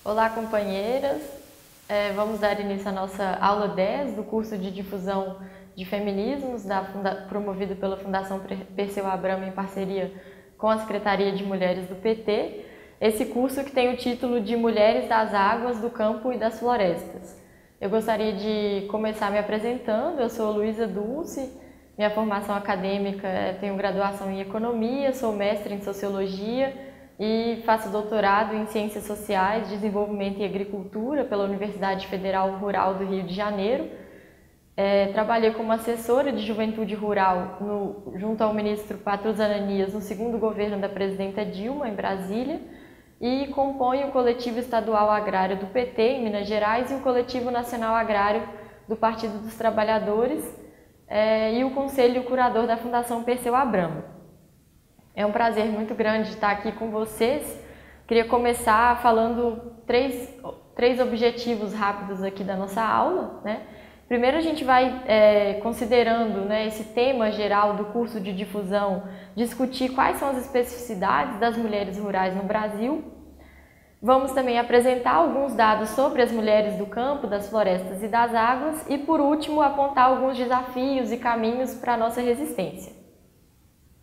Olá, companheiras! Vamos dar início à nossa aula 10 do curso de Difusão de Feminismos, promovido pela Fundação Perseu Abramo em parceria com a Secretaria de Mulheres do PT. Esse curso que tem o título de Mulheres das Águas, do Campo e das Florestas. Eu gostaria de começar me apresentando. Eu sou Luísa Dulce, minha formação acadêmica, tenho graduação em Economia, sou mestre em Sociologia e faço doutorado em Ciências Sociais, Desenvolvimento e Agricultura pela Universidade Federal Rural do Rio de Janeiro. Trabalhei como assessora de Juventude Rural junto ao ministro Patrus Ananias no segundo governo da presidenta Dilma, em Brasília, e componho o Coletivo Estadual Agrário do PT, em Minas Gerais, e o Coletivo Nacional Agrário do Partido dos Trabalhadores e o Conselho Curador da Fundação Perseu Abramo. É um prazer muito grande estar aqui com vocês. Queria começar falando três objetivos rápidos aqui da nossa aula, né? Primeiro, a gente vai, considerando, esse tema geral do curso de difusão, discutir quais são as especificidades das mulheres rurais no Brasil. Vamos também apresentar alguns dados sobre as mulheres do campo, das florestas e das águas e, por último, apontar alguns desafios e caminhos para a nossa resistência.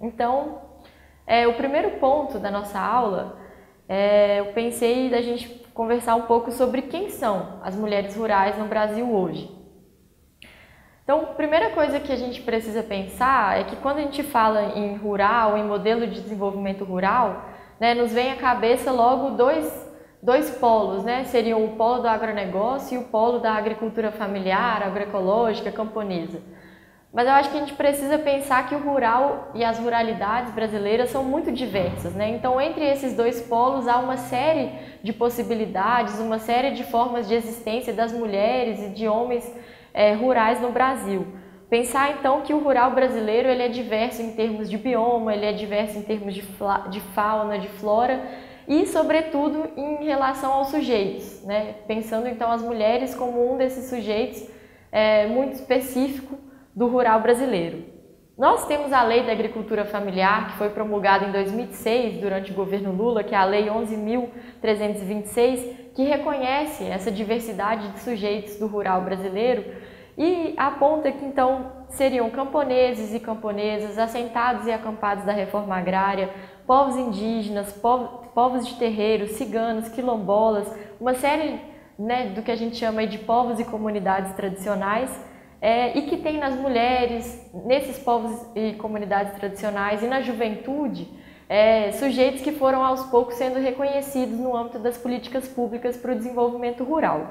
Então, o primeiro ponto da nossa aula, eu pensei da gente conversar um pouco sobre quem são as mulheres rurais no Brasil hoje. Então, a primeira coisa que a gente precisa pensar é que quando a gente fala em rural, em modelo de desenvolvimento rural, nos vem à cabeça logo dois polos, seriam o polo do agronegócio e o polo da agricultura familiar, agroecológica, camponesa. Mas eu acho que a gente precisa pensar que o rural e as ruralidades brasileiras são muito diversas, Então, entre esses dois polos há uma série de possibilidades, uma série de formas de existência das mulheres e de homens rurais no Brasil. Pensar então que o rural brasileiro ele é diverso em termos de bioma, ele é diverso em termos de fauna, de flora e, sobretudo, em relação aos sujeitos, Pensando então as mulheres como um desses sujeitos muito específico do rural brasileiro. Nós temos a Lei da Agricultura Familiar, que foi promulgada em 2006, durante o governo Lula, que é a Lei 11.326, que reconhece essa diversidade de sujeitos do rural brasileiro e aponta que, então, seriam camponeses e camponesas, assentados e acampados da reforma agrária, povos indígenas, povos de terreiro, ciganos, quilombolas, uma série do que a gente chama de povos e comunidades tradicionais, e que tem nas mulheres, nesses povos e comunidades tradicionais e na juventude, sujeitos que foram aos poucos sendo reconhecidos no âmbito das políticas públicas para o desenvolvimento rural.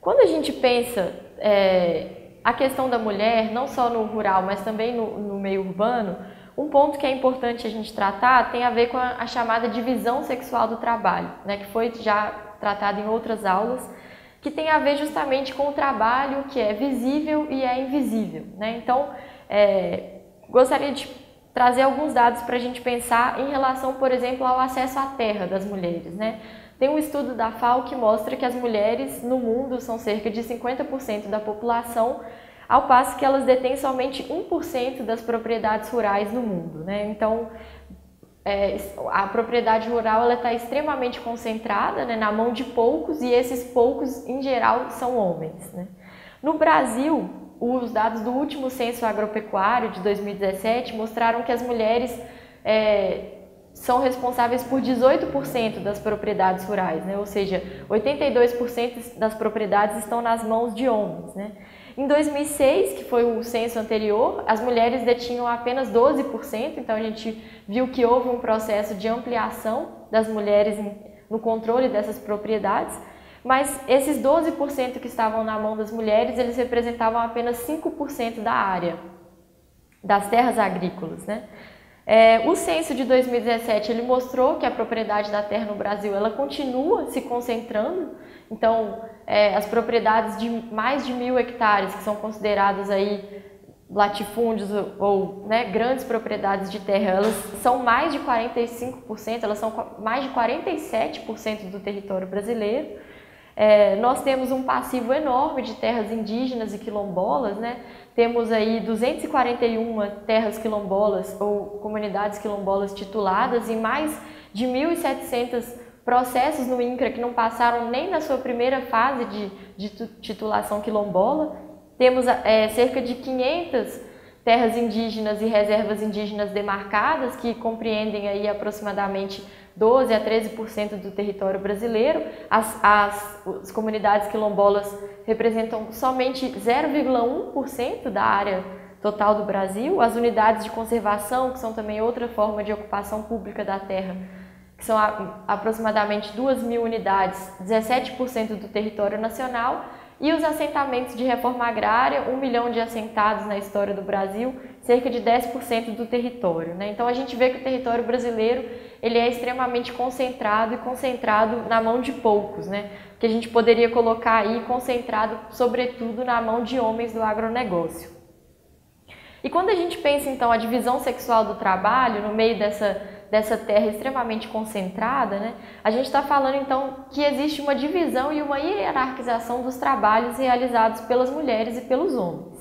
Quando a gente pensa a questão da mulher, não só no rural, mas também no meio urbano, um ponto que é importante a gente tratar tem a ver com a chamada divisão sexual do trabalho, que foi já tratado em outras aulas, que tem a ver justamente com o trabalho que é visível e é invisível. Então, gostaria de trazer alguns dados para a gente pensar em relação, por exemplo, ao acesso à terra das mulheres. Tem um estudo da FAO que mostra que as mulheres no mundo são cerca de 50% da população, ao passo que elas detêm somente 1% das propriedades rurais no mundo. Então, a propriedade rural está extremamente concentrada na mão de poucos e esses poucos, em geral, são homens. No Brasil, os dados do último censo agropecuário de 2017 mostraram que as mulheres são responsáveis por 18% das propriedades rurais, ou seja, 82% das propriedades estão nas mãos de homens. Em 2006, que foi o censo anterior, as mulheres detinham apenas 12%, então a gente viu que houve um processo de ampliação das mulheres no controle dessas propriedades, mas esses 12% que estavam na mão das mulheres, eles representavam apenas 5% da área das terras agrícolas. O censo de 2017 ele mostrou que a propriedade da terra no Brasil ela continua se concentrando. Então, as propriedades de mais de 1.000 hectares, que são consideradas aí latifúndios ou grandes propriedades de terra, elas são mais de 45%, elas são mais de 47% do território brasileiro. Nós temos um passivo enorme de terras indígenas e quilombolas, Temos aí 241 terras quilombolas ou comunidades quilombolas tituladas e mais de 1.700 processos no INCRA que não passaram nem na sua primeira fase de titulação quilombola. Temos cerca de 500 terras indígenas e reservas indígenas demarcadas, que compreendem aí aproximadamente 12 a 13% do território brasileiro. As comunidades quilombolas representam somente 0,1% da área total do Brasil. As unidades de conservação, que são também outra forma de ocupação pública da terra, que são aproximadamente 2.000 unidades, 17% do território nacional. E os assentamentos de reforma agrária, 1 milhão de assentados na história do Brasil, cerca de 10% do território, né? Então a gente vê que o território brasileiro ele é extremamente concentrado e concentrado na mão de poucos, né? Que a gente poderia colocar aí concentrado sobretudo na mão de homens do agronegócio. E quando a gente pensa então a divisão sexual do trabalho no meio dessa terra extremamente concentrada, né? A gente está falando então que existe uma divisão e uma hierarquização dos trabalhos realizados pelas mulheres e pelos homens.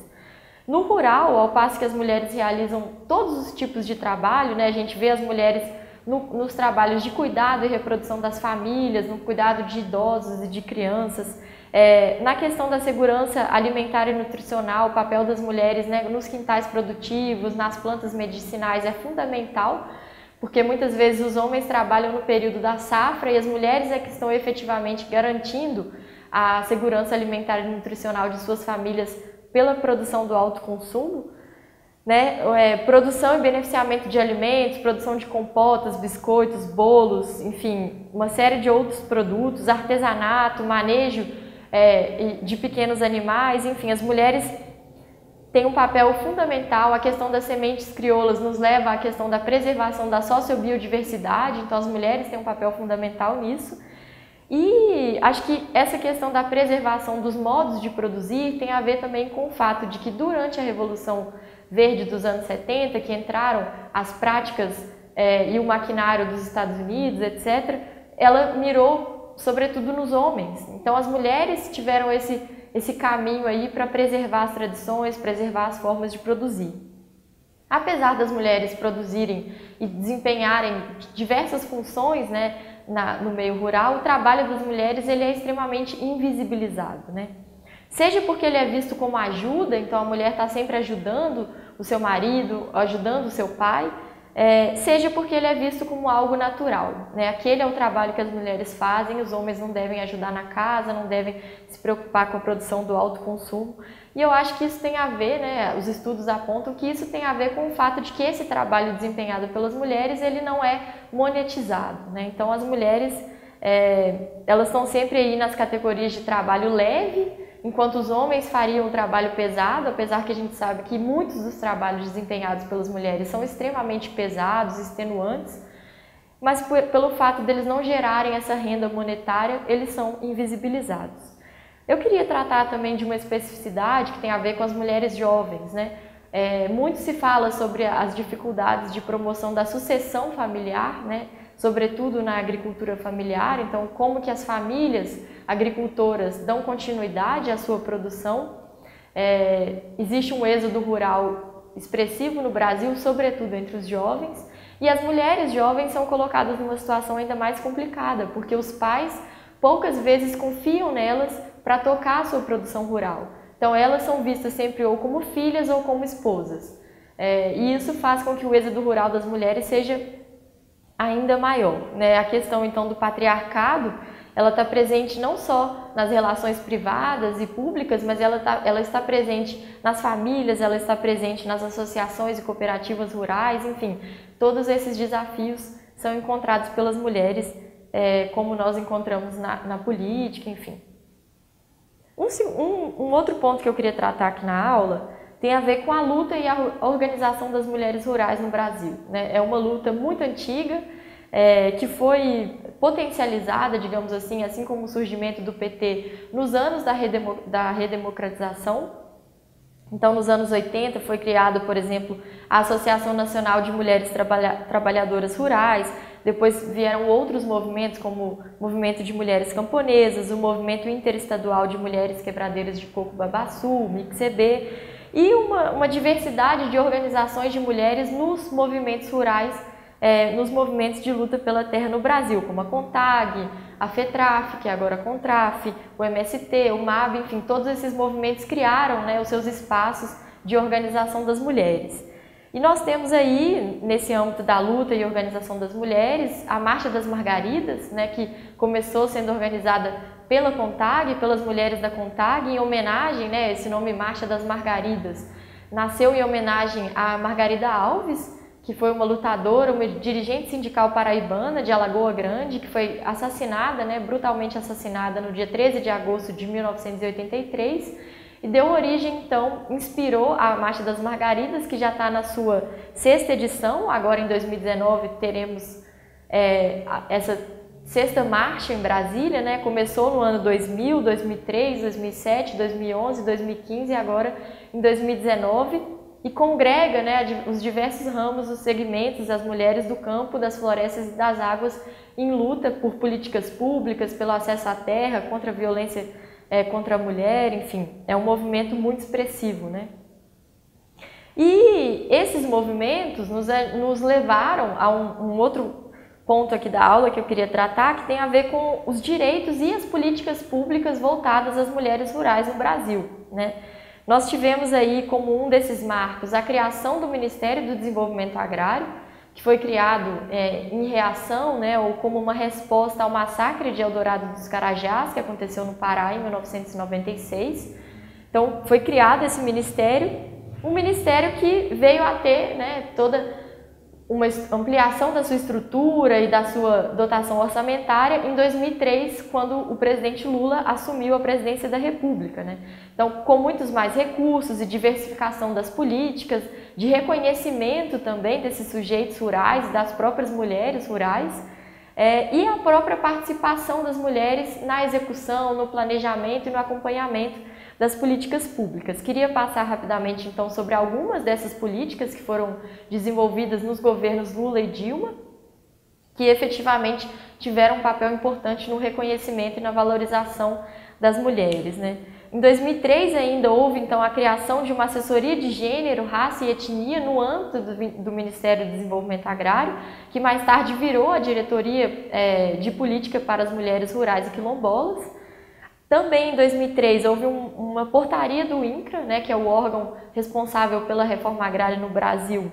No rural, ao passo que as mulheres realizam todos os tipos de trabalho, né? A gente vê as mulheres nos trabalhos de cuidado e reprodução das famílias, no cuidado de idosos e de crianças, na questão da segurança alimentar e nutricional, o papel das mulheres, né, nos quintais produtivos, nas plantas medicinais é fundamental, porque muitas vezes os homens trabalham no período da safra e as mulheres é que estão efetivamente garantindo a segurança alimentar e nutricional de suas famílias pela produção do autoconsumo, né? Produção e beneficiamento de alimentos, produção de compotas, biscoitos, bolos, enfim, uma série de outros produtos, artesanato, manejo de pequenos animais, enfim, as mulheres têm um papel fundamental. A questão das sementes crioulas nos leva à questão da preservação da sociobiodiversidade, então as mulheres têm um papel fundamental nisso. E acho que essa questão da preservação dos modos de produzir tem a ver também com o fato de que durante a Revolução Verde dos anos 70, que entraram as práticas e o maquinário dos Estados Unidos, etc., ela mirou sobretudo nos homens. Então as mulheres tiveram esse caminho aí para preservar as tradições, preservar as formas de produzir. Apesar das mulheres produzirem e desempenharem diversas funções, né, no meio rural, o trabalho das mulheres ele é extremamente invisibilizado, né? Seja porque ele é visto como ajuda, então a mulher está sempre ajudando o seu marido, ajudando o seu pai, seja porque ele é visto como algo natural, né? Aquele é o trabalho que as mulheres fazem, os homens não devem ajudar na casa, não devem se preocupar com a produção do autoconsumo. E eu acho que isso tem a ver, né? Os estudos apontam que isso tem a ver com o fato de que esse trabalho desempenhado pelas mulheres, ele não é monetizado, né? Então as mulheres, elas estão sempre aí nas categorias de trabalho leve, enquanto os homens fariam um trabalho pesado, apesar que a gente sabe que muitos dos trabalhos desempenhados pelas mulheres são extremamente pesados, extenuantes, mas pelo fato deles não gerarem essa renda monetária, eles são invisibilizados. Eu queria tratar também de uma especificidade que tem a ver com as mulheres jovens, né? Muito se fala sobre as dificuldades de promoção da sucessão familiar, né? Sobretudo na agricultura familiar, então como que as famílias agricultoras dão continuidade à sua produção. Existe um êxodo rural expressivo no Brasil, sobretudo entre os jovens, e as mulheres jovens são colocadas numa situação ainda mais complicada, porque os pais poucas vezes confiam nelas para tocar a sua produção rural. Então elas são vistas sempre ou como filhas ou como esposas. E isso faz com que o êxodo rural das mulheres seja ainda maior, né? A questão então do patriarcado, ela está presente não só nas relações privadas e públicas, mas ela está presente nas famílias, ela está presente nas associações e cooperativas rurais, enfim, todos esses desafios são encontrados pelas mulheres, como nós encontramos na política, enfim. Um outro ponto que eu queria tratar aqui na aula tem a ver com a luta e a organização das mulheres rurais no Brasil, né? É uma luta muito antiga, que foi potencializada, digamos assim como o surgimento do PT nos anos da redemocratização. Então, nos anos 80 foi criado, por exemplo, a Associação Nacional de Mulheres Trabalhadoras Rurais, depois vieram outros movimentos, como o Movimento de Mulheres Camponesas, o Movimento Interestadual de Mulheres Quebradeiras de Coco Babaçu, o MICCB, e uma diversidade de organizações de mulheres nos movimentos rurais nos movimentos de luta pela terra no Brasil, como a CONTAG, a FETRAF, que é agora a CONTRAF, o MST, o MAB, enfim, todos esses movimentos criaram, né, os seus espaços de organização das mulheres. E nós temos aí, nesse âmbito da luta e organização das mulheres, a Marcha das Margaridas, né, que começou sendo organizada pela CONTAG, pelas mulheres da CONTAG, em homenagem, né, esse nome Marcha das Margaridas, nasceu em homenagem a Margarida Alves, que foi uma lutadora, uma dirigente sindical paraibana de Alagoa Grande, que foi assassinada, né, brutalmente assassinada no dia 13 de agosto de 1983, e deu origem, então, inspirou a Marcha das Margaridas, que já está na sua 6ª edição. Agora, em 2019, teremos essa 6ª marcha em Brasília, né? Começou no ano 2000, 2003, 2007, 2011, 2015 e agora em 2019, e congrega, né, os diversos ramos, os segmentos, as mulheres do campo, das florestas e das águas em luta por políticas públicas, pelo acesso à terra, contra a violência contra a mulher, enfim, é um movimento muito expressivo, né? E esses movimentos nos levaram a um outro ponto aqui da aula que eu queria tratar, que tem a ver com os direitos e as políticas públicas voltadas às mulheres rurais no Brasil, né? Nós tivemos aí como um desses marcos a criação do Ministério do Desenvolvimento Agrário, que foi criado em reação, né, ou como uma resposta ao massacre de Eldorado dos Carajás, que aconteceu no Pará em 1996. Então, foi criado esse ministério, um ministério que veio a ter, né, toda uma ampliação da sua estrutura e da sua dotação orçamentária em 2003, quando o presidente Lula assumiu a presidência da República, né? Então, com muitos mais recursos e diversificação das políticas, de reconhecimento também desses sujeitos rurais, das próprias mulheres rurais, e a própria participação das mulheres na execução, no planejamento e no acompanhamento das políticas públicas. Queria passar rapidamente, então, sobre algumas dessas políticas que foram desenvolvidas nos governos Lula e Dilma, que efetivamente tiveram um papel importante no reconhecimento e na valorização das mulheres, né? Em 2003 ainda houve, então, a criação de uma assessoria de gênero, raça e etnia no âmbito do Ministério do Desenvolvimento Agrário, que mais tarde virou a Diretoria de Política para as Mulheres Rurais e Quilombolas. Também em 2003 houve uma portaria do INCRA, né, que é o órgão responsável pela reforma agrária no Brasil,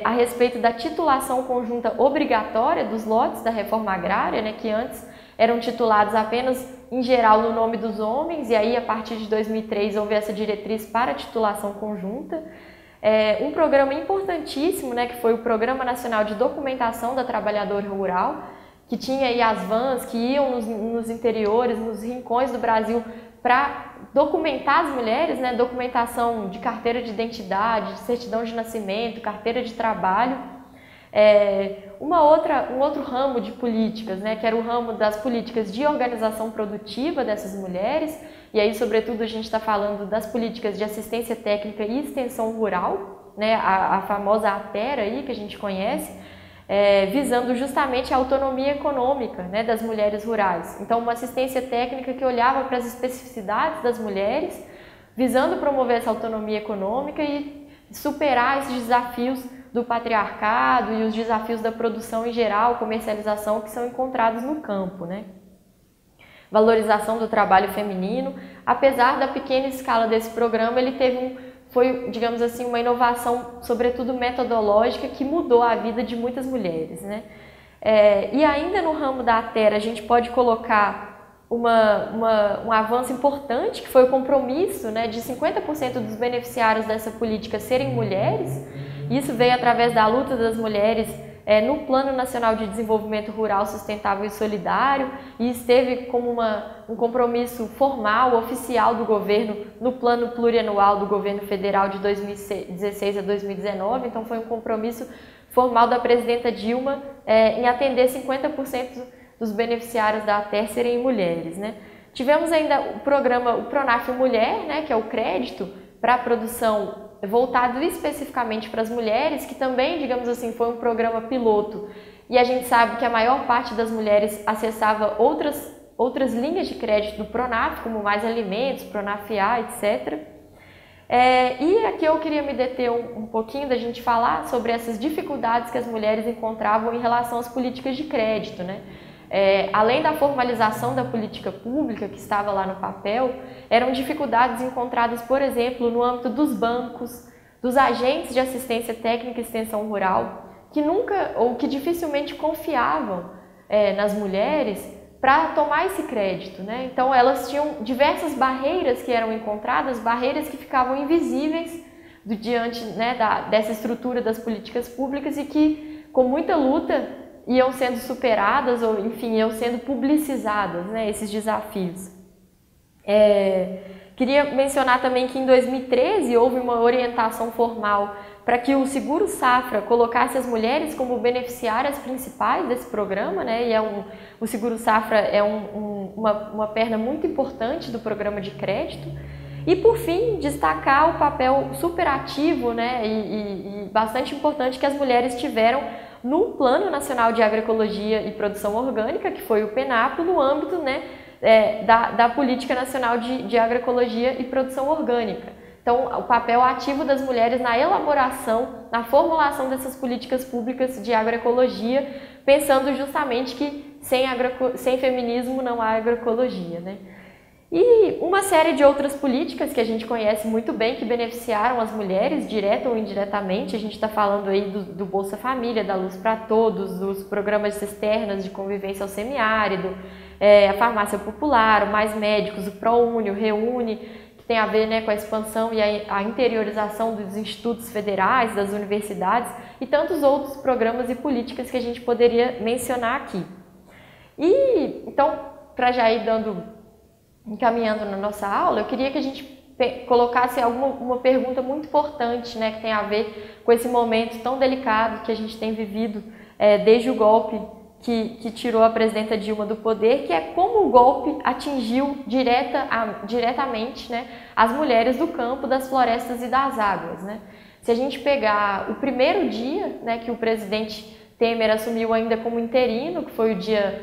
a respeito da titulação conjunta obrigatória dos lotes da reforma agrária, né, que antes eram titulados apenas em geral no nome dos homens, e aí a partir de 2003 houve essa diretriz para a titulação conjunta. Um programa importantíssimo, né, que foi o Programa Nacional de Documentação da Trabalhadora Rural, que tinha aí as vans que iam nos interiores, nos rincões do Brasil para documentar as mulheres, né? Documentação de carteira de identidade, de certidão de nascimento, carteira de trabalho. Um outro ramo de políticas, né? Que era o ramo das políticas de organização produtiva dessas mulheres, e aí, sobretudo, a gente está falando das políticas de assistência técnica e extensão rural, né? A famosa ATER aí, que a gente conhece, visando justamente a autonomia econômica, né, das mulheres rurais. Então, uma assistência técnica que olhava para as especificidades das mulheres, visando promover essa autonomia econômica e superar esses desafios do patriarcado e os desafios da produção em geral, comercialização, que são encontrados no campo, né? Valorização do trabalho feminino. Apesar da pequena escala desse programa, ele foi, digamos assim, uma inovação, sobretudo metodológica, que mudou a vida de muitas mulheres, né? E ainda no ramo da ATER, a gente pode colocar um avanço importante, que foi o compromisso, né, de 50% dos beneficiários dessa política serem mulheres. Isso veio através da luta das mulheres no Plano Nacional de Desenvolvimento Rural Sustentável e Solidário, e esteve como um compromisso formal, oficial do governo no Plano Plurianual do Governo Federal de 2016 a 2019, então foi um compromisso formal da presidenta Dilma em atender 50% dos beneficiários da ATER serem mulheres, né? Tivemos ainda o programa, o Pronaf Mulher, né, que é o crédito para a produção voltado especificamente para as mulheres, que também, digamos assim, foi um programa piloto, e a gente sabe que a maior parte das mulheres acessava outras linhas de crédito do Pronaf, como Mais Alimentos, Pronaf A, etc. E aqui eu queria me deter um pouquinho da gente falar sobre essas dificuldades que as mulheres encontravam em relação às políticas de crédito, né? Além da formalização da política pública que estava lá no papel, eram dificuldades encontradas, por exemplo, no âmbito dos bancos, dos agentes de assistência técnica e extensão rural, que nunca ou que dificilmente confiavam nas mulheres para tomar esse crédito, né? Então elas tinham diversas barreiras que eram encontradas, barreiras que ficavam invisíveis diante, né, dessa estrutura das políticas públicas e que, com muita luta, iam sendo superadas ou, enfim, iam sendo publicizadas, né, esses desafios. Queria mencionar também que em 2013 houve uma orientação formal para que o Seguro Safra colocasse as mulheres como beneficiárias principais desse programa, né? O Seguro Safra é uma perna muito importante do programa de crédito. E, por fim, destacar o papel superativo, né, e bastante importante que as mulheres tiveram no Plano Nacional de Agroecologia e Produção Orgânica, que foi o PNAP, no âmbito, né, da Política Nacional de Agroecologia e Produção Orgânica. Então, o papel ativo das mulheres na elaboração, na formulação dessas políticas públicas de agroecologia, pensando justamente que sem feminismo não há agroecologia, né? E uma série de outras políticas que a gente conhece muito bem, que beneficiaram as mulheres, direta ou indiretamente. A gente está falando aí do Bolsa Família, da Luz para Todos, dos programas cisternas de convivência ao semiárido, a Farmácia Popular, o Mais Médicos, o ProUni, o Reúne, que tem a ver, né, com a expansão e a interiorização dos institutos federais, das universidades e tantos outros programas e políticas que a gente poderia mencionar aqui. E, então, para já ir encaminhando na nossa aula, eu queria que a gente colocasse uma pergunta muito importante, né, que tem a ver com esse momento tão delicado que a gente tem vivido desde o golpe que tirou a presidenta Dilma do poder, que é como o golpe atingiu diretamente, né, as mulheres do campo, das florestas e das águas, né? Se a gente pegar o primeiro dia, né, que o presidente Temer assumiu ainda como interino, que foi o dia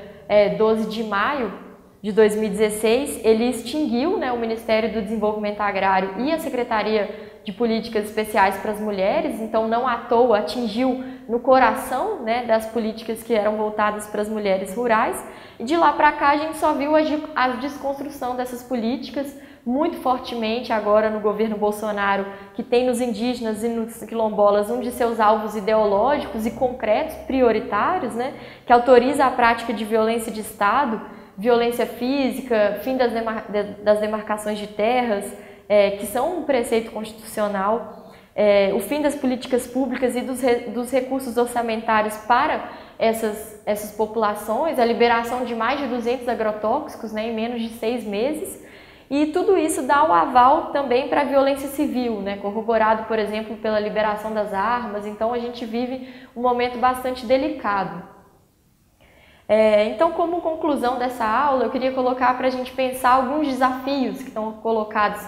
12 de maio de 2016, ele extinguiu, né, o Ministério do Desenvolvimento Agrário e a Secretaria de Políticas Especiais para as Mulheres, então não à toa atingiu no coração, né, das políticas que eram voltadas para as mulheres rurais, e de lá para cá a gente só viu a desconstrução dessas políticas muito fortemente agora no governo Bolsonaro, que tem nos indígenas e nos quilombolas um de seus alvos ideológicos e concretos, prioritários, né, que autoriza a prática de violência de Estado, violência física, fim das demarcações de terras, que são um preceito constitucional, o fim das políticas públicas e dos recursos orçamentários para essas populações, a liberação de mais de 200 agrotóxicos, né, em menos de 6 meses, e tudo isso dá o aval também para a violência civil, né, corroborado, por exemplo, pela liberação das armas. Então a gente vive um momento bastante delicado. Então, como conclusão dessa aula, eu queria colocar para a gente pensar alguns desafios que estão colocados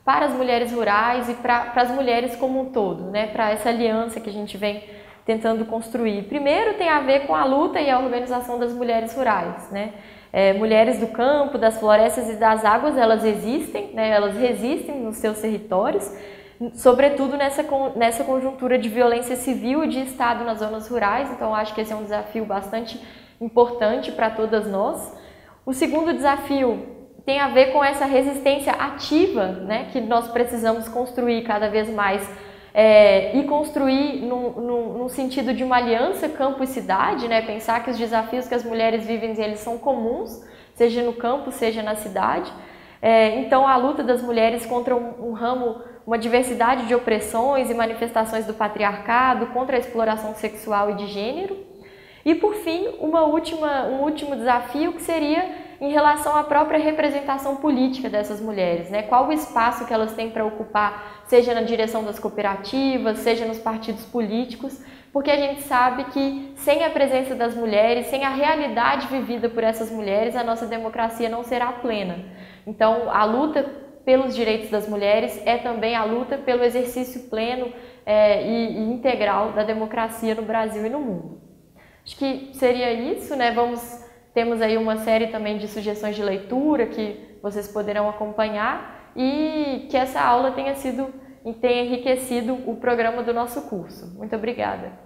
para as mulheres rurais e para as mulheres como um todo, né, para essa aliança que a gente vem tentando construir. Primeiro tem a ver com a luta e a organização das mulheres rurais, né? Mulheres do campo, das florestas e das águas, elas existem, né, elas resistem nos seus territórios, sobretudo nessa conjuntura de violência civil e de Estado nas zonas rurais. Então acho que esse é um desafio bastante importante para todas nós. O segundo desafio tem a ver com essa resistência ativa, né, que nós precisamos construir cada vez mais e construir no sentido de uma aliança campo e cidade, né, pensar que os desafios que as mulheres vivem, eles são comuns, seja no campo, seja na cidade. Então a luta das mulheres contra uma diversidade de opressões e manifestações do patriarcado, contra a exploração sexual e de gênero. E, por fim, um último desafio que seria em relação à própria representação política dessas mulheres, né? Qual o espaço que elas têm para ocupar, seja na direção das cooperativas, seja nos partidos políticos, porque a gente sabe que sem a presença das mulheres, sem a realidade vivida por essas mulheres, a nossa democracia não será plena. Então, a luta pelos direitos das mulheres é também a luta pelo exercício pleno e integral da democracia no Brasil e no mundo. Acho que seria isso, né? Temos aí uma série também de sugestões de leitura que vocês poderão acompanhar e que essa aula tenha sido e tenha enriquecido o programa do nosso curso. Muito obrigada!